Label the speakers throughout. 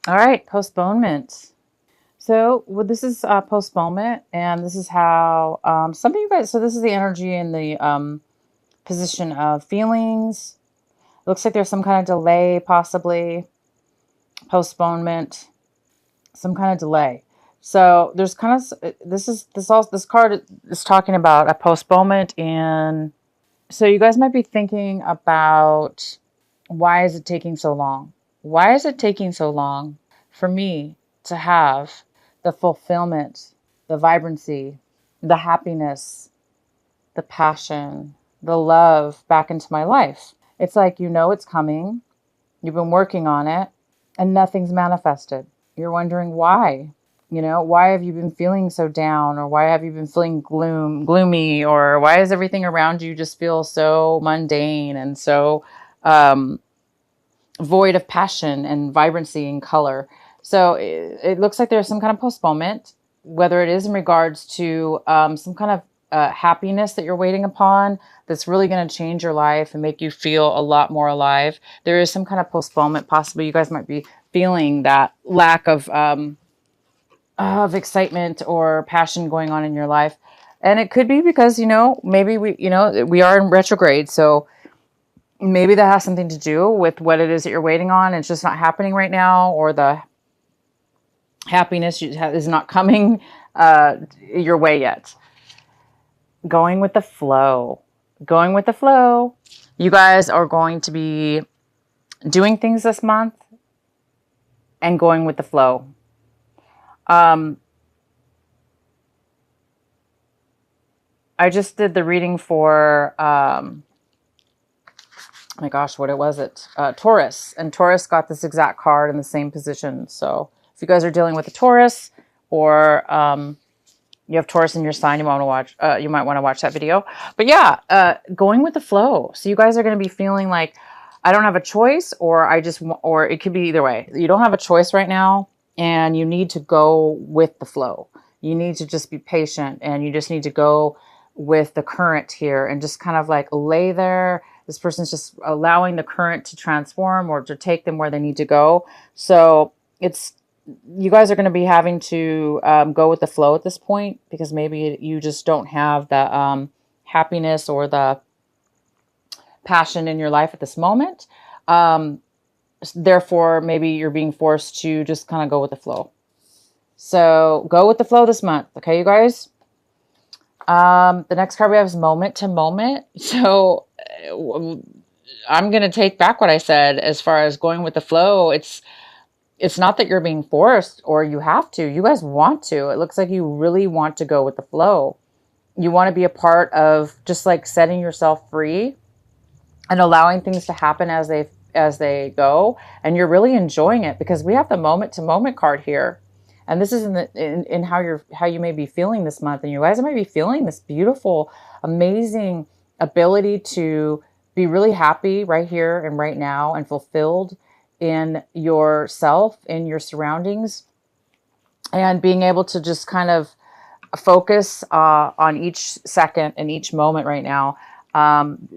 Speaker 1: All right, postponement. So, well, this is postponement, and this is how some of you guys. So, this is the energy in the position of feelings. Looks like there's some kind of delay, possibly postponement, some kind of delay. So, there's kind of this card is talking about a postponement, and so you guys might be thinking about why is it taking so long? Why is it taking so long for me to have the fulfillment, the vibrancy, the happiness, the passion, the love back into my life? It's like you know it's coming, you've been working on it, and nothing's manifested. You're wondering why. You know, why have you been feeling so down, or why have you been feeling gloomy, or why does everything around you just feel so mundane and so um, void of passion and vibrancy and color? So it looks like there's some kind of postponement, whether it is in regards to some kind of happiness that you're waiting upon that's really going to change your life and make you feel a lot more alive. There is some kind of postponement. Possibly you guys might be feeling that lack of excitement or passion going on in your life. And it could be because, maybe we are in retrograde. So maybe that has something to do with what it is that you're waiting on. And it's just not happening right now, or the happiness is not coming your way yet. Going with the flow. Going with the flow. You guys are going to be doing things this month and going with the flow. I just did the reading for, oh my gosh, what was it? Taurus. And Taurus got this exact card in the same position. So if you guys are dealing with a Taurus, or you have Taurus in your sign, you might want to watch that video. But yeah, going with the flow. So you guys are going to be feeling like, I don't have a choice, or it could be either way. You don't have a choice right now, and you need to go with the flow. You need to just be patient, and you just need to go with the current here and just kind of like lay there. This person's just allowing the current to transform or to take them where they need to go. So you guys are going to be having to go with the flow at this point, because maybe you just don't have the happiness or the passion in your life at this moment. Therefore, maybe you're being forced to just kind of go with the flow. So go with the flow this month. Okay, you guys? The next card we have is moment to moment. So I'm going to take back what I said as far as going with the flow. It's not that you're being forced or you have to. You guys want to. It looks like you really want to go with the flow. You want to be a part of just like setting yourself free and allowing things to happen as they go. And you're really enjoying it, because we have the moment to moment card here. And this is in how you may be feeling this month. And you guys might be feeling this beautiful, amazing ability to be really happy right here and right now, and fulfilled in yourself, in your surroundings, and being able to just kind of focus on each second and each moment right now.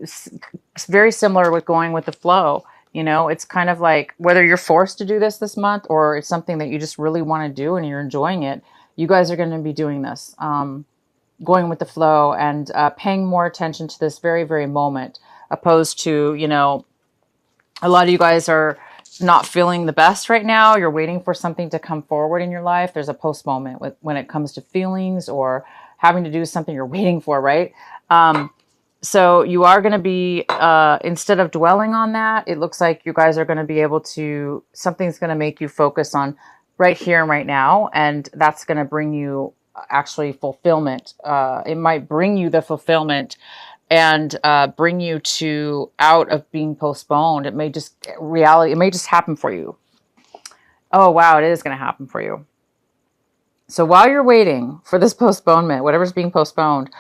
Speaker 1: It's very similar with going with the flow. It's kind of like whether you're forced to do this month, or it's something that you just really want to do and you're enjoying it. You guys are going to be doing this, going with the flow, and paying more attention to this very, very moment, opposed to, a lot of you guys are not feeling the best right now. You're waiting for something to come forward in your life. There's a post moment when it comes to feelings or having to do something you're waiting for, right? So you are going to be, instead of dwelling on that, it looks like you guys are going to be able to, something's going to make you focus on right here and right now. And that's going to bring you actually fulfillment. It might bring you the fulfillment and bring you to out of being postponed. It may just happen for you. Oh, wow. It is going to happen for you. So while you're waiting for this postponement, whatever's being postponed,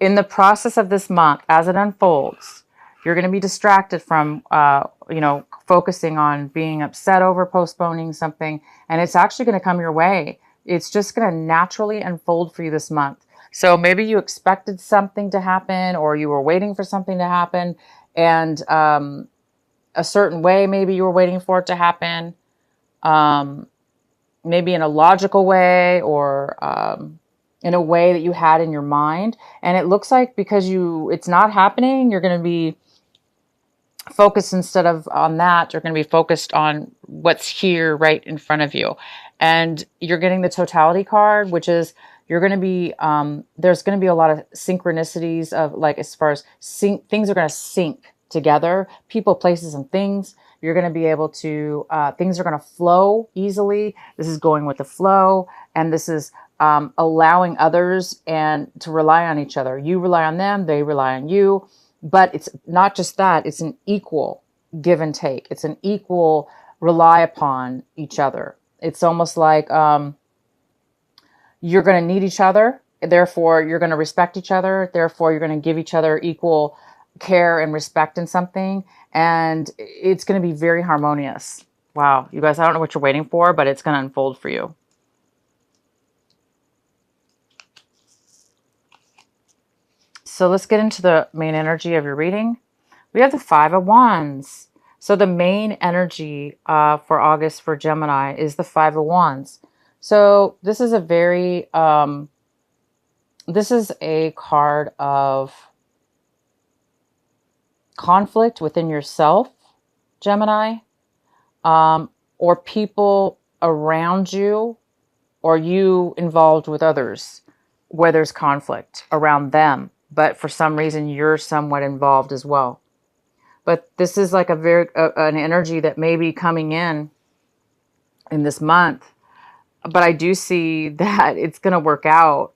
Speaker 1: in the process of this month, as it unfolds, you're going to be distracted from, focusing on being upset over postponing something. And it's actually going to come your way. It's just going to naturally unfold for you this month. So maybe you expected something to happen, or you were waiting for something to happen, and a certain way maybe you were waiting for it to happen. maybe in a logical way, or in a way that you had in your mind. And it looks like because it's not happening, you're going to be focused instead of on that, you're going to be focused on what's here right in front of you. And you're getting the totality card, which is you're going to be, there's going to be a lot of synchronicities of like, as far as things are going to sync together, people, places, and things. You're going to be able to, things are going to flow easily. This is going with the flow. And this is allowing others and to rely on each other. You rely on them, they rely on you. But it's not just that, it's an equal give and take. It's an equal rely upon each other. It's almost like you're going to need each other. Therefore, you're going to respect each other. Therefore, you're going to give each other equal care and respect in something. And it's going to be very harmonious. Wow. You guys, I don't know what you're waiting for, but it's going to unfold for you. So let's get into the main energy of your reading. We have the Five of Wands. So the main energy for August for Gemini is the Five of Wands. So this is a very, this is a card of conflict within yourself, Gemini, or people around you, or you involved with others where there's conflict around them. But for some reason, you're somewhat involved as well. But this is like an energy that may be coming in this month. But I do see that it's going to work out.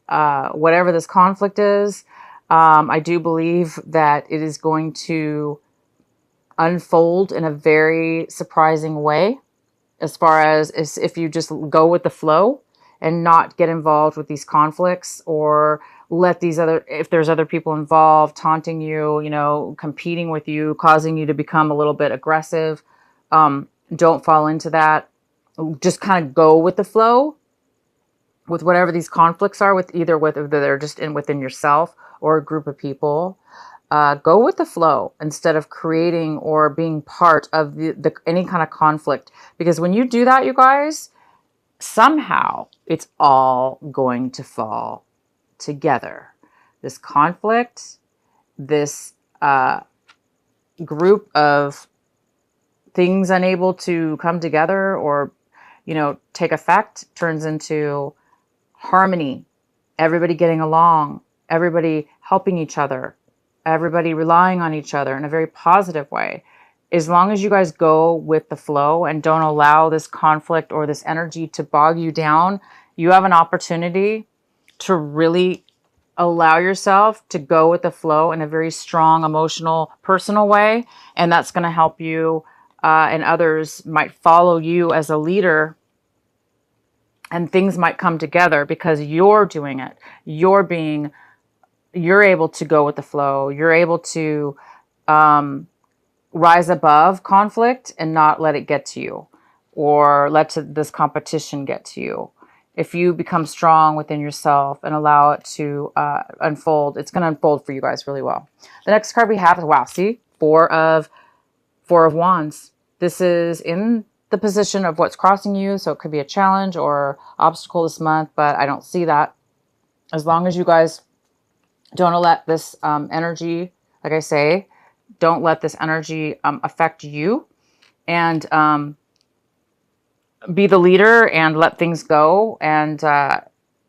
Speaker 1: Whatever this conflict is, I do believe that it is going to unfold in a very surprising way, as far as if you just go with the flow and not get involved with these conflicts, or let if there's other people involved taunting you, competing with you, causing you to become a little bit aggressive. Don't fall into that. Just kind of go with the flow with whatever these conflicts are, with whether they're just within yourself or a group of people. Go with the flow instead of creating or being part of any kind of conflict. Because when you do that, you guys, somehow it's all going to fall together. This conflict, this group of things unable to come together or, take effect, turns into harmony. Everybody getting along, everybody helping each other, everybody relying on each other in a very positive way. As long as you guys go with the flow and don't allow this conflict or this energy to bog you down, you have an opportunity to really allow yourself to go with the flow in a very strong, emotional, personal way. And that's going to help you, and others might follow you as a leader, and things might come together because you're doing it. You're able to go with the flow. You're able to rise above conflict and not let it get to you, or let this competition get to you. If you become strong within yourself and allow it to unfold, it's going to unfold for you guys really well. The next card we have is, wow, see, Four of Wands. This is in the position of what's crossing you. So it could be a challenge or obstacle this month, but I don't see that. As long as you guys don't let this energy, like I say, don't let this energy affect you, and be the leader and let things go. And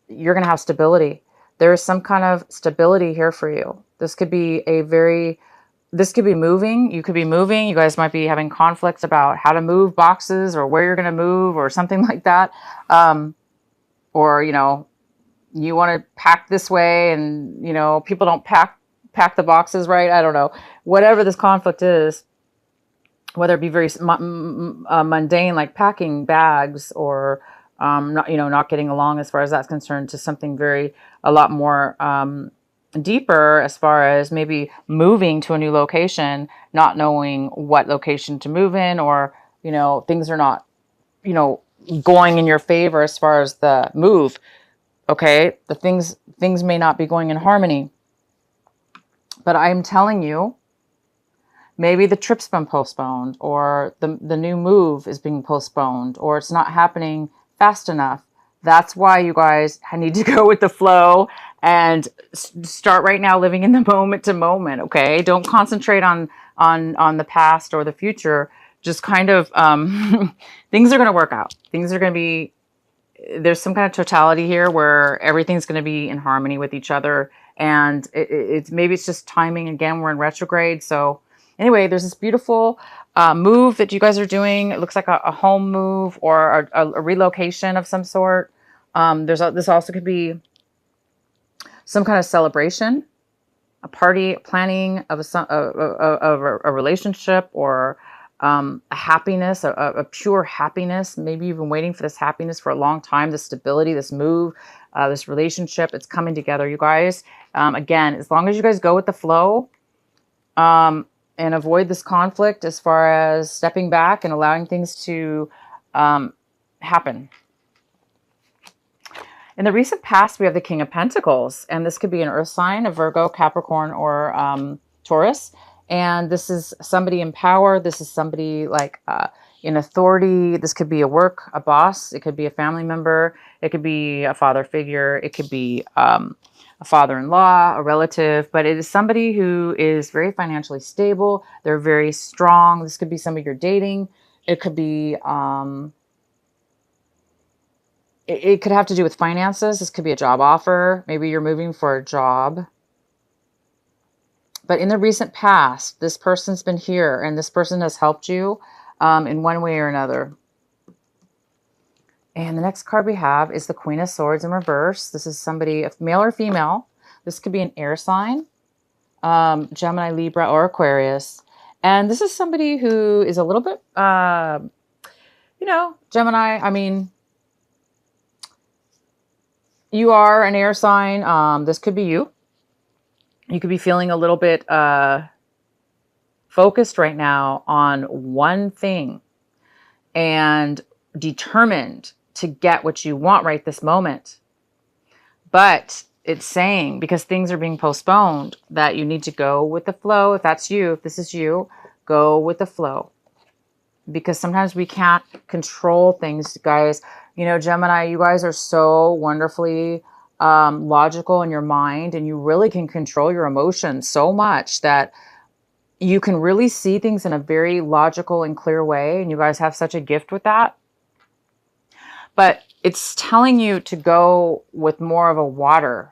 Speaker 1: you're going to have stability. There is some kind of stability here for you. This could be moving. You could be moving. You guys might be having conflicts about how to move boxes or where you're going to move or something like that. Or, you want to pack this way and, people don't pack the boxes right. I don't know. Whatever this conflict is, whether it be very mundane, like packing bags, or, not getting along as far as that's concerned, to something a lot more deeper, as far as maybe moving to a new location, not knowing what location to move in, or, things are not, going in your favor as far as the move. Okay. The things may not be going in harmony, but I'm telling you Maybe the trip's been postponed, or the new move is being postponed, or it's not happening fast enough. That's why you guys need to go with the flow and start right now living in the moment to moment. Okay, don't concentrate on the past or the future. Just kind of things are going to work out. Things are going to be, there's some kind of totality here where everything's going to be in harmony with each other, and it's maybe it's just timing. Again, we're in retrograde, so anyway, there's this beautiful move that you guys are doing. It looks like a home move or a relocation of some sort. This also could be some kind of celebration, a party, planning of a relationship, or a happiness, a pure happiness. Maybe you've been waiting for this happiness for a long time, this stability, this move, this relationship. It's coming together, you guys. Again, as long as you guys go with the flow, and avoid this conflict as far as stepping back and allowing things to happen. In the recent past, we have the King of Pentacles, and this could be an earth sign, a Virgo, Capricorn, or Taurus. And this is somebody in power. This is somebody like in authority. This could be a boss. It could be a family member. It could be a father figure. It could be a father-in-law, a relative, but it is somebody who is very financially stable. They're very strong. This could be somebody you're dating. It could be, it could have to do with finances. This could be a job offer. Maybe you're moving for a job. But in the recent past, this person's been here, and this person has helped you in one way or another. And the next card we have is the Queen of Swords in reverse. This is somebody, male or female. This could be an air sign, Gemini, Libra, or Aquarius. And this is somebody who is a little bit, Gemini, I mean, you are an air sign. This could be you. You could be feeling a little bit focused right now on one thing and determined to get what you want right this moment. But it's saying, because things are being postponed, that you need to go with the flow. If that's you, if this is you, go with the flow. Because sometimes we can't control things, guys. You know, Gemini, you guys are so wonderfully logical in your mind, and you really can control your emotions so much that you can really see things in a very logical and clear way. And you guys have such a gift with that. But it's telling you to go with more of a water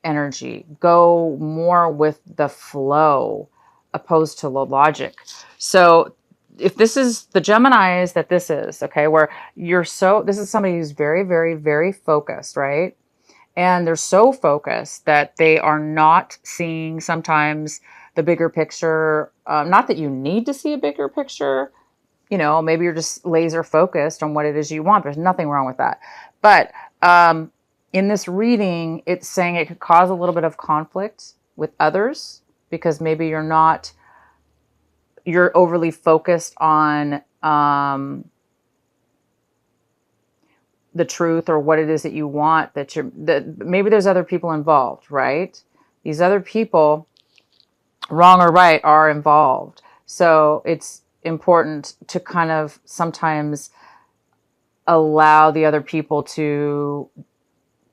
Speaker 1: energy, go more with the flow opposed to logic. So if this is the Geminis that this is, okay, where this is somebody who's very, very, very focused, right? And they're so focused that they are not seeing sometimes the bigger picture. Not that you need to see a bigger picture. You know, maybe you're just laser focused on what it is you want. There's nothing wrong with that. But in this reading, it's saying it could cause a little bit of conflict with others because maybe you're overly focused on the truth or what it is that you want, that maybe there's other people involved, right? These other people, wrong or right, are involved. So it's important to kind of sometimes allow the other people to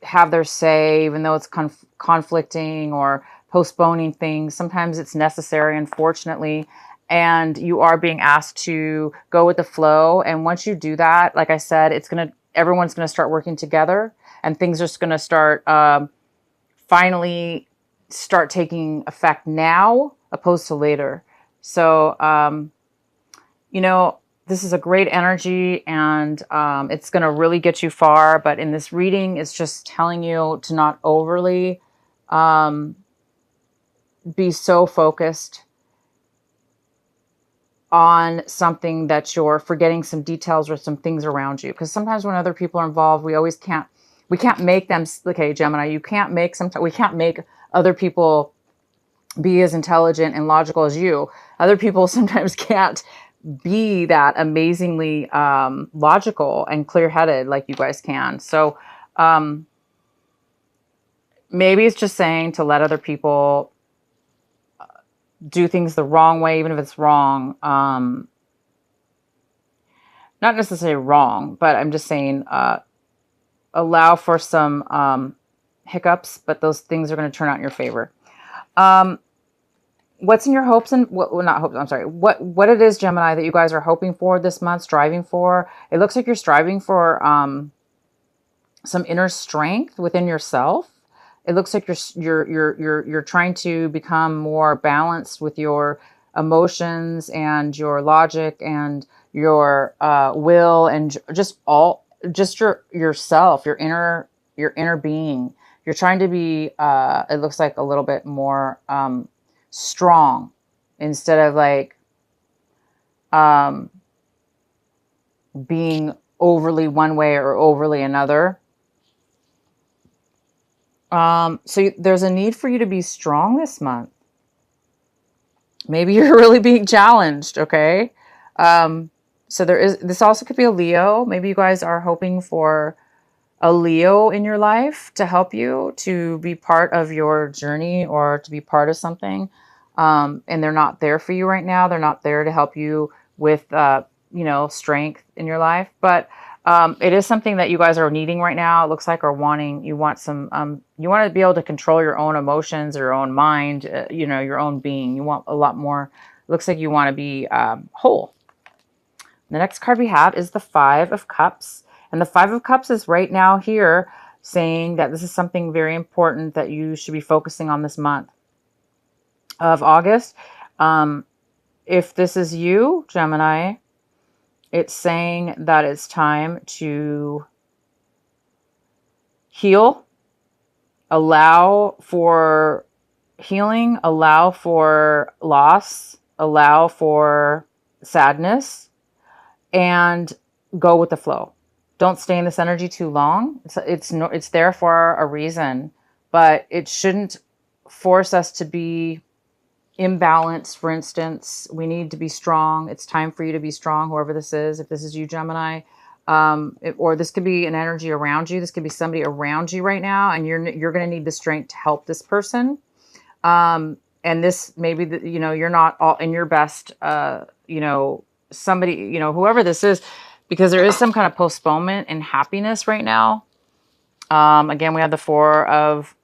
Speaker 1: have their say, even though it's conflicting or postponing things. Sometimes it's necessary, unfortunately, and you are being asked to go with the flow. And once you do that, like I said, everyone's going to start working together, and things are just going to start finally start taking effect now opposed to later. So, this is a great energy, and it's going to really get you far. But in this reading, it's just telling you to not overly be so focused on something that you're forgetting some details or some things around you. Because sometimes when other people are involved, we can't make them, okay, Gemini, we can't make other people be as intelligent and logical as you. Other people sometimes can't be that amazingly logical and clear-headed like you guys can. So maybe it's just saying to let other people do things the wrong way, even if it's wrong. Not necessarily wrong, but I'm just saying, allow for some hiccups, but those things are going to turn out in your favor. What's in your hopes and what, well, not hopes, I'm sorry. What it is, Gemini, that you guys are hoping for this month, striving for. It looks like you're striving for some inner strength within yourself. It looks like you're trying to become more balanced with your emotions and your logic and your will and just yourself, your inner being. You're trying to be it looks like a little bit more strong instead of like being overly one way or overly another. So there's a need for you to be strong this month. Maybe you're really being challenged, okay? So this also could be a Leo. Maybe you guys are hoping for a Leo in your life to help you to be part of your journey or to be part of something. And they're not there for you right now. They're not there to help you with, strength in your life. But it is something that you guys are needing right now. It looks like, or wanting. You want you want to be able to control your own emotions, your own mind, your own being. You want a lot more. It looks like you want to be whole. The next card we have is the Five of Cups. And the Five of Cups is right now here saying that this is something very important that you should be focusing on this month of August. If this is you, Gemini, it's saying that it's time to heal, allow for healing, allow for loss, allow for sadness, and go with the flow. Don't stay in this energy too long. It's there for a reason, but it shouldn't force us to be imbalanced. For instance, we need to be strong. It's time for you to be strong, whoever this is. If this is you, Gemini, or this could be an energy around you. This could be somebody around you right now, and you're going to need the strength to help this person. And this maybe you're not all in your best. Somebody, whoever this is, because there is some kind of postponement in happiness right now. Again, we have the Four of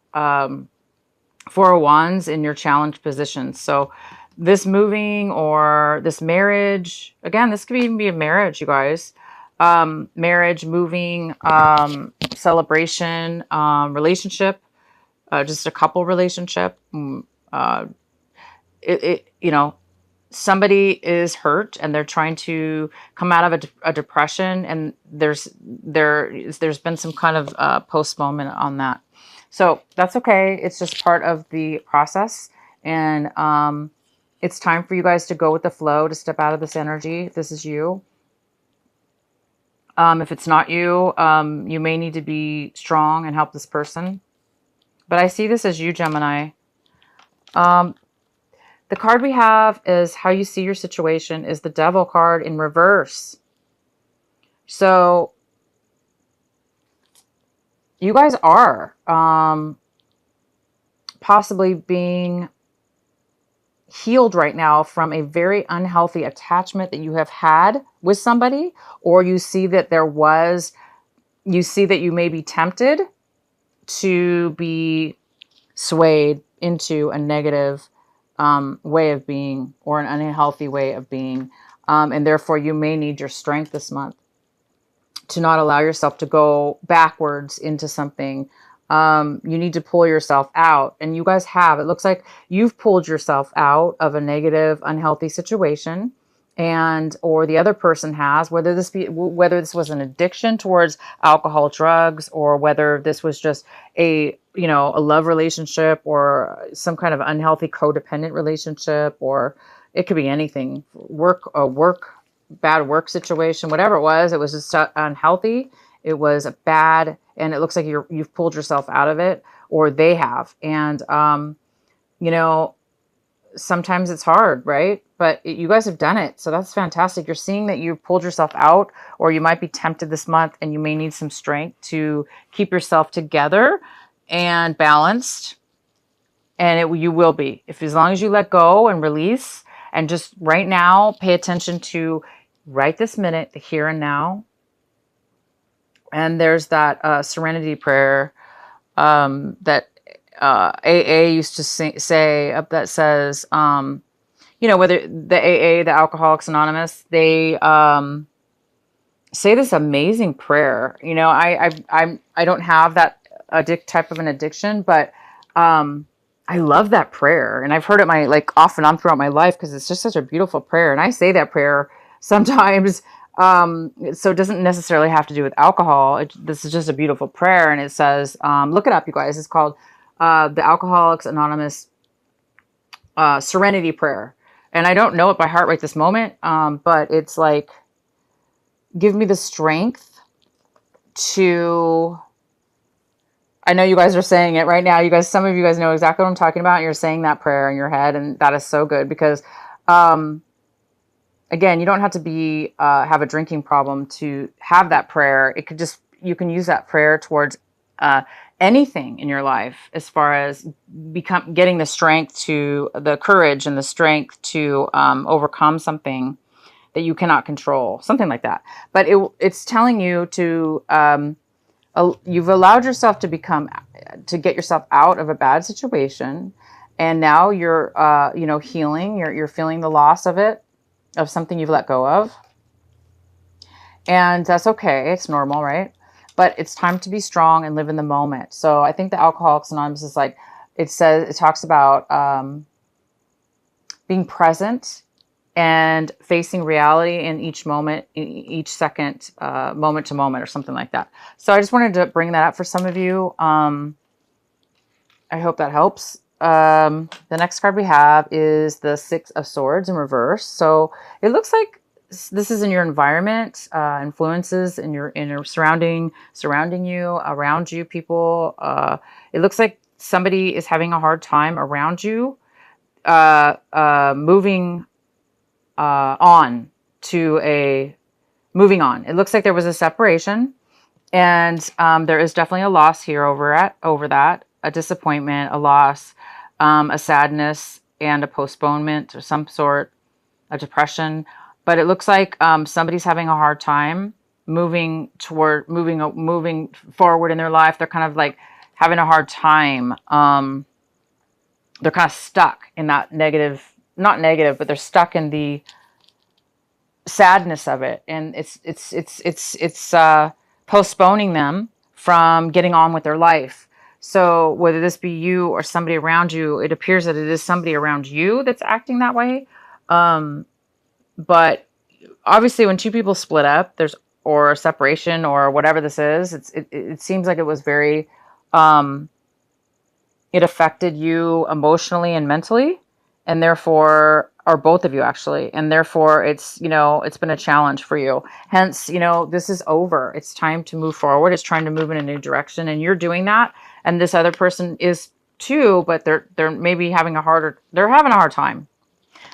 Speaker 1: Wands in your challenge position. So this moving or this marriage, again, this could even be a marriage, you guys. Marriage, moving, celebration, relationship, just a couple relationship. Somebody is hurt and they're trying to come out of a depression, and there's been some kind of postponement on that. So that's okay. It's just part of the process. And it's time for you guys to go with the flow, to step out of this energy. If this is you. If it's not you, you may need to be strong and help this person. But I see this as you, Gemini. The card we have is how you see your situation is the Devil card in reverse. So you guys are possibly being healed right now from a very unhealthy attachment that you have had with somebody, or you see that you may be tempted to be swayed into a negative way of being or an unhealthy way of being. And therefore you may need your strength this month to not allow yourself to go backwards into something. You need to pull yourself out, and you guys have. It looks like you've pulled yourself out of a negative, unhealthy situation, or the other person has, whether this was an addiction towards alcohol, drugs, or whether this was just a love relationship or some kind of unhealthy codependent relationship, or it could be anything, bad work situation, whatever it was just unhealthy. It was bad, and it looks like you've pulled yourself out of it, or they have. And, sometimes it's hard, right? But you guys have done it. So that's fantastic. You're seeing that you've pulled yourself out, or you might be tempted this month and you may need some strength to keep yourself together and balanced. And you will be, if as long as you let go and release, and just right now pay attention to right this minute, the here and now. And there's that serenity prayer that AA used to say that says, whether the AA, the Alcoholics Anonymous, they say this amazing prayer. I don't have that type of an addiction, but I love that prayer, and I've heard it off and on throughout my life because it's just such a beautiful prayer. And I say that prayer sometimes. So it doesn't necessarily have to do with alcohol. This is just a beautiful prayer, and it says, look it up, you guys. It's called the Alcoholics Anonymous Serenity Prayer. And I don't know it by heart right this moment, but it's like, give me the strength to... I know you guys are saying it right now. Some of you guys know exactly what I'm talking about. You're saying that prayer in your head, and that is so good because, again, you don't have to have a drinking problem to have that prayer. You can use that prayer towards anything in your life, as far as getting the strength the courage and the strength to overcome something that you cannot control, something like that. But it's telling you to, you've allowed yourself to get yourself out of a bad situation. And now you're, healing, you're feeling the loss of something you've let go of. And that's okay. It's normal, right? But it's time to be strong and live in the moment. So I think the Alcoholics Anonymous is like, it talks about being present and facing reality in each moment, each second, moment to moment, or something like that. So I just wanted to bring that up for some of you. I hope that helps. The next card we have is the Six of Swords in reverse. So it looks like this is in your environment, influences in your surrounding you, around you, people. It looks like somebody is having a hard time around you, moving on. It looks like there was a separation, and there is definitely a loss here over that, a disappointment, a loss, a sadness, and a postponement of some sort, a depression. But it looks like somebody's having a hard time moving forward in their life. They're kind of like having a hard time. They're kind of stuck in that not negative, but they're stuck in the sadness of it, and it's postponing them from getting on with their life. So whether this be you or somebody around you, it appears that it is somebody around you that's acting that way. But obviously when two people split up, or separation or whatever this is, it seems like it was very, it affected you emotionally and mentally, and therefore, or both of you actually, and therefore it's been a challenge for you. Hence, this is over. It's time to move forward. It's trying to move in a new direction, and you're doing that. And this other person is too, but they're maybe having a hard time.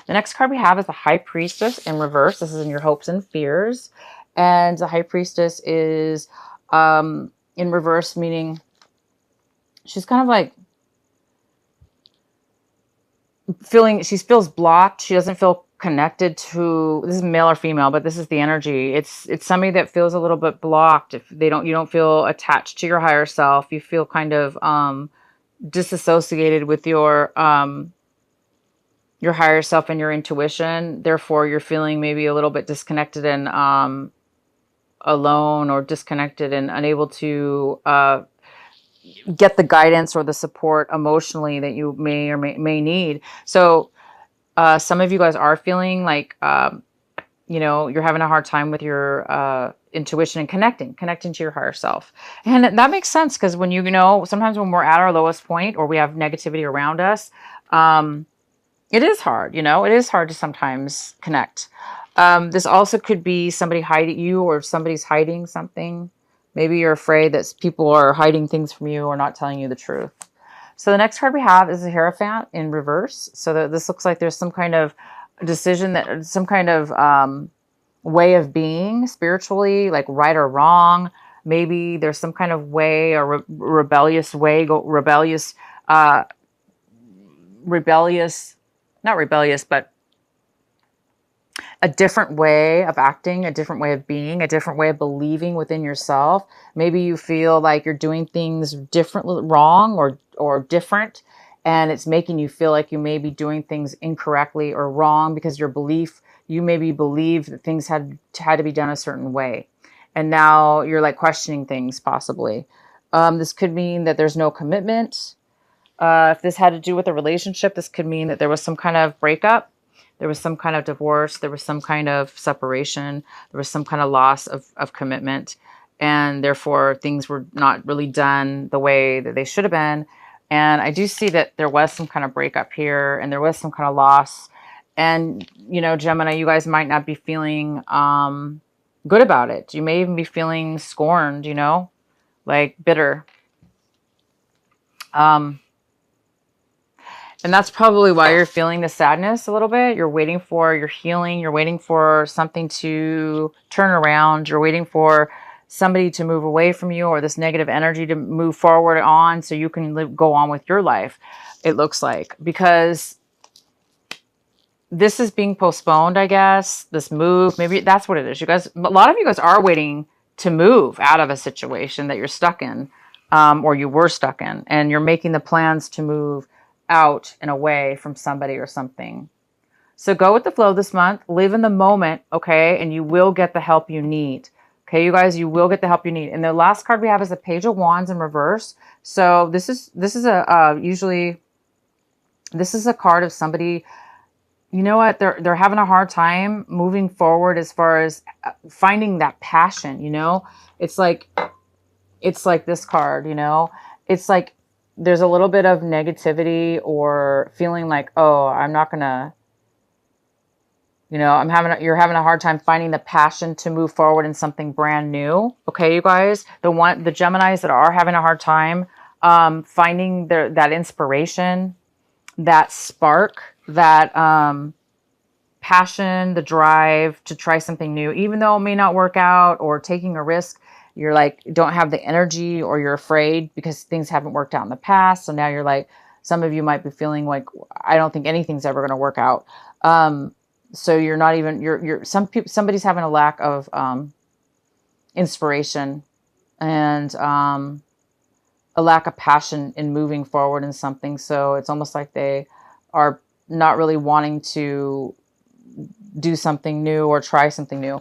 Speaker 1: The next card we have is the High Priestess in reverse. This is in your hopes and fears. And the High Priestess is in reverse, meaning she's kind of like she feels blocked. She doesn't feel connected to, this is male or female, but this is the energy. It's somebody that feels a little bit blocked. If you don't feel attached to your higher self, you feel kind of disassociated with your higher self and your intuition. Therefore, you're feeling maybe a little bit disconnected and alone, or disconnected and unable to get the guidance or the support emotionally that you may or may need. So some of you guys are feeling like, you're having a hard time with your intuition and connecting to your higher self. And that makes sense, because when sometimes when we're at our lowest point or we have negativity around us, it is hard, it is hard to sometimes connect. This also could be somebody hiding you, or somebody's hiding something. Maybe you're afraid that people are hiding things from you or not telling you the truth. So the next card we have is the Hierophant in reverse. So this looks like there's some kind of decision, some kind of way of being spiritually, like right or wrong. Maybe there's some kind of way, or rebellious rebellious, not rebellious, but a different way of acting, a different way of being, a different way of believing within yourself. Maybe you feel like you're doing things differently, wrong or different, and it's making you feel like you may be doing things incorrectly or wrong because your belief, you maybe believe that things had to be done a certain way. And now you're like questioning things possibly. This could mean that there's no commitment. If this had to do with a relationship, this could mean that there was some kind of breakup. There was some kind of divorce. There was some kind of separation. There was some kind of loss of commitment. And therefore, things were not really done the way that they should have been. And I do see that there was some kind of breakup here and there was some kind of loss. And, you know, Gemini, you guys might not be feeling good about it. You may even be feeling scorned, you know, like bitter. And that's probably why you're feeling the sadness a little bit. You're waiting for your healing. You're waiting for something to turn around. You're waiting for somebody to move away from you or this negative energy to move forward on so you can go on with your life, it looks like. Because this is being postponed, I guess. This move, maybe that's what it is. You guys, a lot of you guys are waiting to move out of a situation that you're stuck in or you were stuck in. And you're making the plans to move out and away from somebody or something. So go with the flow this month, live in the moment, okay? And you will get the help you need. Okay, you guys, you will get the help you need. And the last card we have is the Page of Wands in reverse. So this is usually a card of somebody, you know what, they're having a hard time moving forward as far as finding that passion, you know? It's like this card, you know? It's like there's a little bit of negativity or feeling like, oh, I'm not gonna, you know, you're having a hard time finding the passion to move forward in something brand new. Okay, you guys, the Geminis that are having a hard time finding that inspiration, that spark, that passion, the drive to try something new, even though it may not work out, or taking a risk. You're like, don't have the energy, or you're afraid because things haven't worked out in the past. So now you're like, some of you might be feeling like, I don't think anything's ever going to work out. So you're not even, somebody's having a lack of inspiration and a lack of passion in moving forward in something. So it's almost like they are not really wanting to do something new or try something new.